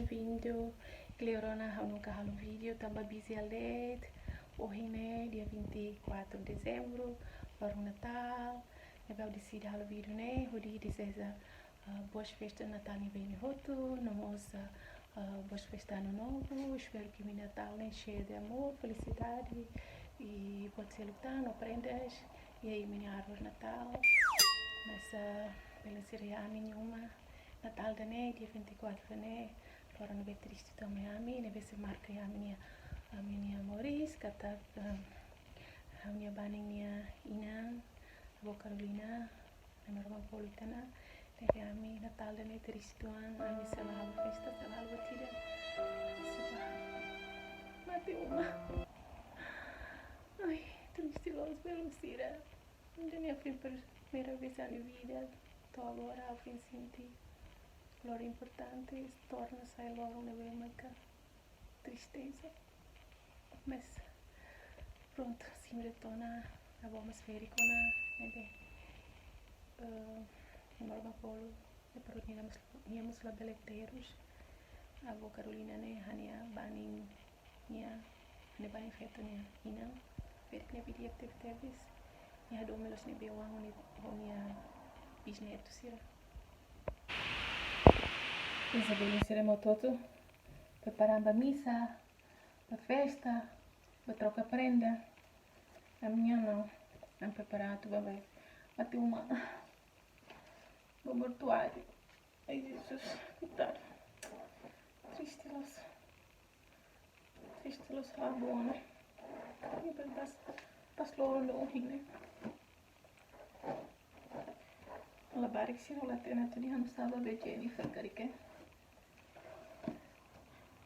bem-vindo. Cleorona nunca há um vídeo, também busy late. Hoje, né, dia 24 de dezembro, para o Natal. Eu vou decidir o vídeo, né? Hoje deseja boas festas Natal e bem roto. Nós boas festas ano novo. Espero que o Natal né, cheio de amor, felicidade e pode ser lutando, aprendas. E aí, minha árvore Natal. Mas pela seria nenhuma. Natal da né, dia 24 né, para não ver triste também a mim, né, ver se marca a minha Maurício, kata a minha baninha Ina, a boa Carolina, a minha irmã Politana, né, a mim Natal da né, triste tuan, a mim se lá a festa, se lá a tira, mate uma, ai, triste los velocira, onde minha primeira vez na vida, tô agora ao fim sentir. Lo importante torna-se logo na mesma tristeza, mas pronto, sim retorna a boa atmosférica na bem normal polo e por níamos lá beleteiros a boa Carolina né hanya baning nia ne baning feto nia ina ver que ne pedia teves nia domelos ne bewang nia bisneto sira. Isabel seremos todos preparando a missa, a festa, a troca prenda. A minha não, não preparado, vai bater uma mortuário. Ai Jesus, coitado. Triste los bom, né? E pas loro no né? La barik sino la tena tadi han stava be Jennifer carike.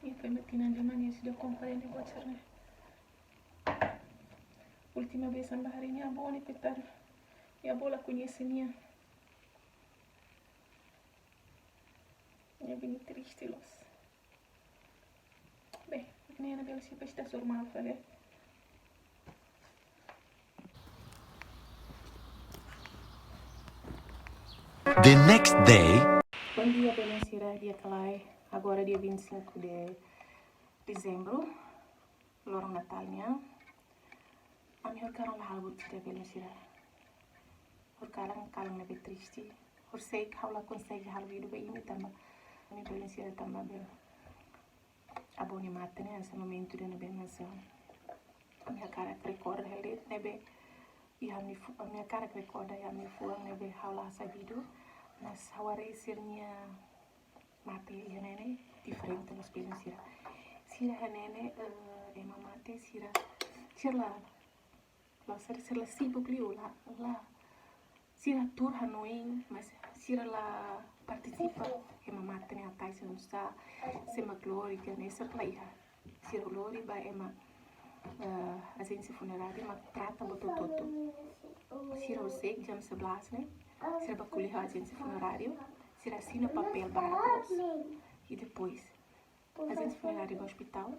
E poi mattina di mania si deu comprare negócio, né? Última vez ang bahari niya abo ni petar. E abo la conhece niya. É bem triste los. Bem, nem na bela se está normal, falei. The next day. Bom dia, Belencira, dia Calai. Agora dia 25 de dezembro. Lorong Natalnya. A minha cara lá algo de Belencira. Por kalang lebih triste. Por sei que ela consegue algo do bem me também. A minha Belencira também bem. A boa mata né, esse momento de bem mas a minha cara que recorda ele né bem. E a minha cara que recorda e a minha fua né bem ela sabido. Mas agora isirnya mate ya nene diferente los Belencira. Sira nene mate sira la sibuk liu la sira tur hanoin mas sira la participa mate ne atai se nusa sema glori que ne ser la iha sira glori ba agência funerária ma trata boto toto sira o seg jam 11 né sira ba kuliha agência funerária sira assina papel baratos e depois agência funerária do hospital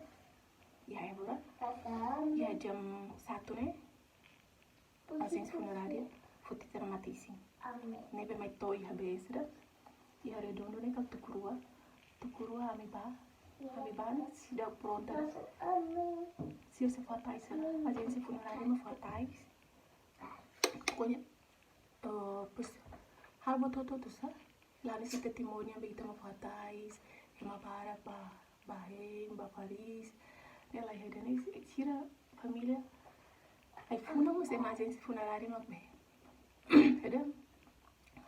e a Évora e a jam 1 né agência funerária foi termatíssimo nebe mai toi habesra e a redondo né que tukurua amiba se deu pronta se você fatais agência funerária não fatais conha pois halbo todo sa lá nesse testemunho bem tamo fatais uma para Bahrein, Paris ela ia dando tira família aí funda uma agência funerária não bem ada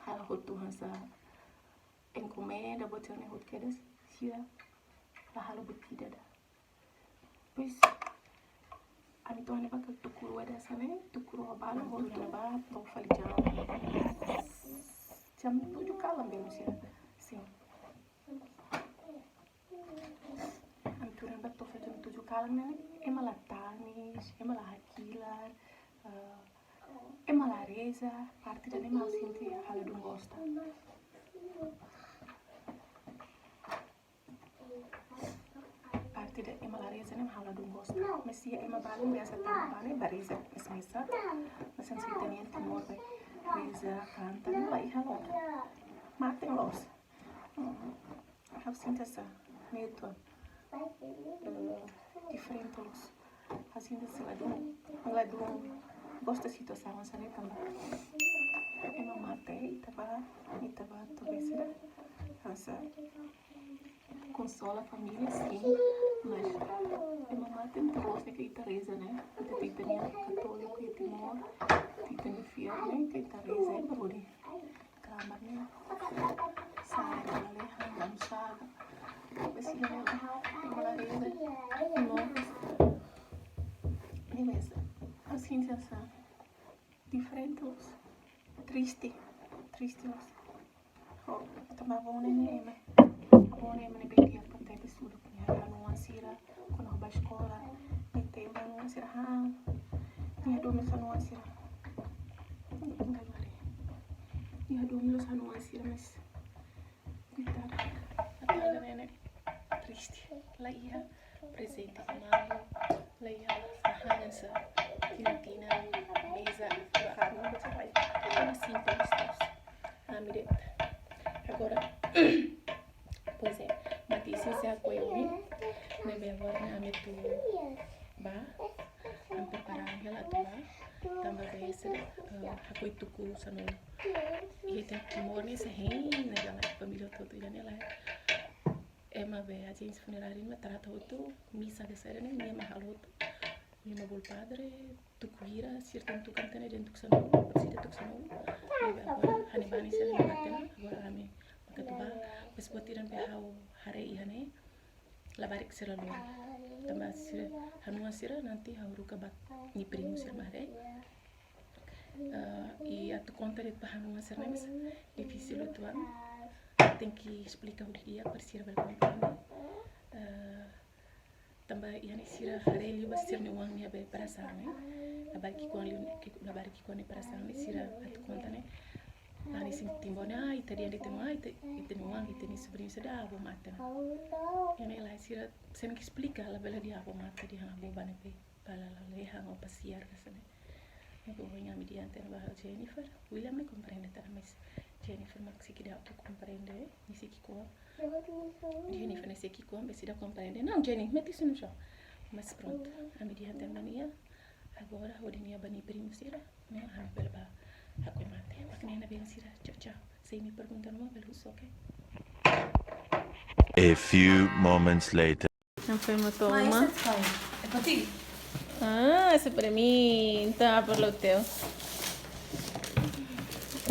hal hotu hansa encomenda botar ne hot kedas tira la halo betida da pois a então ne baka tukuru ada sane tukuru abalo hotu na ba to fali jam 7 kalam bem sim Anturan bato fa jam 7 kalam ne emala tanis emala hakilar emala reza parte da mal sinti hala dum gosta parte da emala reza nem hala dum gosta mas se ema balem biasa tambah bane bareza esmesa mas sen sita nem temor vai reza canta não vai hala matem los have sinta sa medo diferente los assim se lá do gosta de situação essa né também é mamãe e tava talvez essa consola a família sim mas é mamãe tem trouxe que Teresa né que tem católico e timor tem minha filha né que Teresa é bruni kamar né sabe ela não sabe assim assim sensação diferente triste los oh também bom né bom né bem dia para ter estudo para não ansira quando vai escola nem tem não ansira nem dorme só não ansira nem dorme só não ansira mas coitada a né triste lá ia presente amado lá ia essa Tina mesa não vai assim pelos agora pois é Matisse se apoiou né bem agora na metu ba am preparar ela tua também esse apoio tuku sano e tem timor nesse reino né família toda já nela é uma vez a gente funerária não trata outro missa de ser né minha mahaloto minha bol padre tu kuira certain tu cantane dentro que sano precisa tu sano agora hanibani se não batena agora ame makatuba mas botiran behau hare ihane labarik sira lo tambah sira hanua sira nanti hauru kabat ni primo sira mare e a tu conta de hanua sira mas difícil o tuan tem que explicar o dia para sira berkomprende tambah ihane sira hare li basir ni wang ni abe perasaan ne labari ki kon ni perasaan ni sira a tu conta ne ani sing timbone ai tadi andi temo ai te wang te ni sobrinho se da abo mata yani lá sira sem que explica la bela dia abo mata dia abo bane pe para la leha o passear kasane eu vou ganhar me diante da Jennifer William me compreende tá mas Jennifer maxi que dá tu compreende ni se que com Jennifer nem se que com se dá compreende não Jenny mete isso no chão mas pronto a me diante da minha agora o dia bani primo sira me a belba aku mate maknanya na bem sira tchau sem me perguntar uma vez ok A few moments later. não foi uma toma é para ti essa é para mim então por lo teu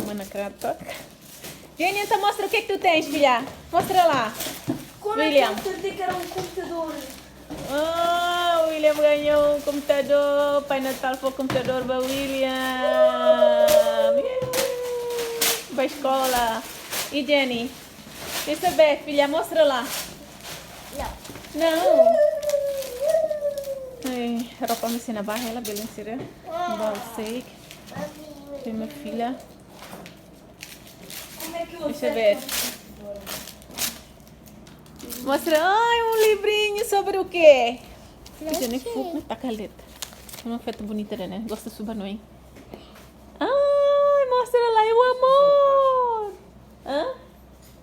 mana kratok Jenny então mostra o que tu tens filha mostra lá como William é que eu te que era um computador William ganhou um computador Pai Natal foi computador para William para escola e Jenny receber filha mostra lá não roupa me ensina barra ela beleza sira balsei minha filha como é que eu deixa eu ver mostra um livrinho sobre o quê Jenny fogo tá caleta uma festa bonita né gosta de suba noite mostra lá o amor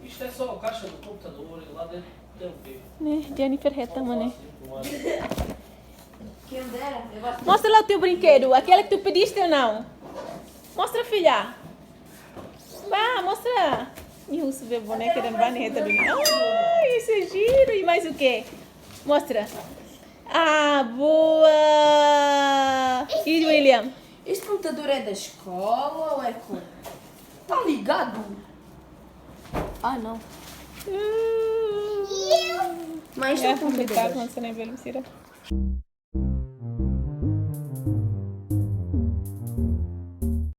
Isto é só a caixa do computador e lá dentro tem o quê? né Jennifer reta mano quem dera eu gosto mostra lá o teu brinquedo aquele que tu pediste ou não mostra filha vá mostra e o subir boneca da baneta do isso é giro e mais o quê mostra boa e William este computador é da escola ou é como? Tá ligado? não Mas é não computador. complicado quando você nem vê ele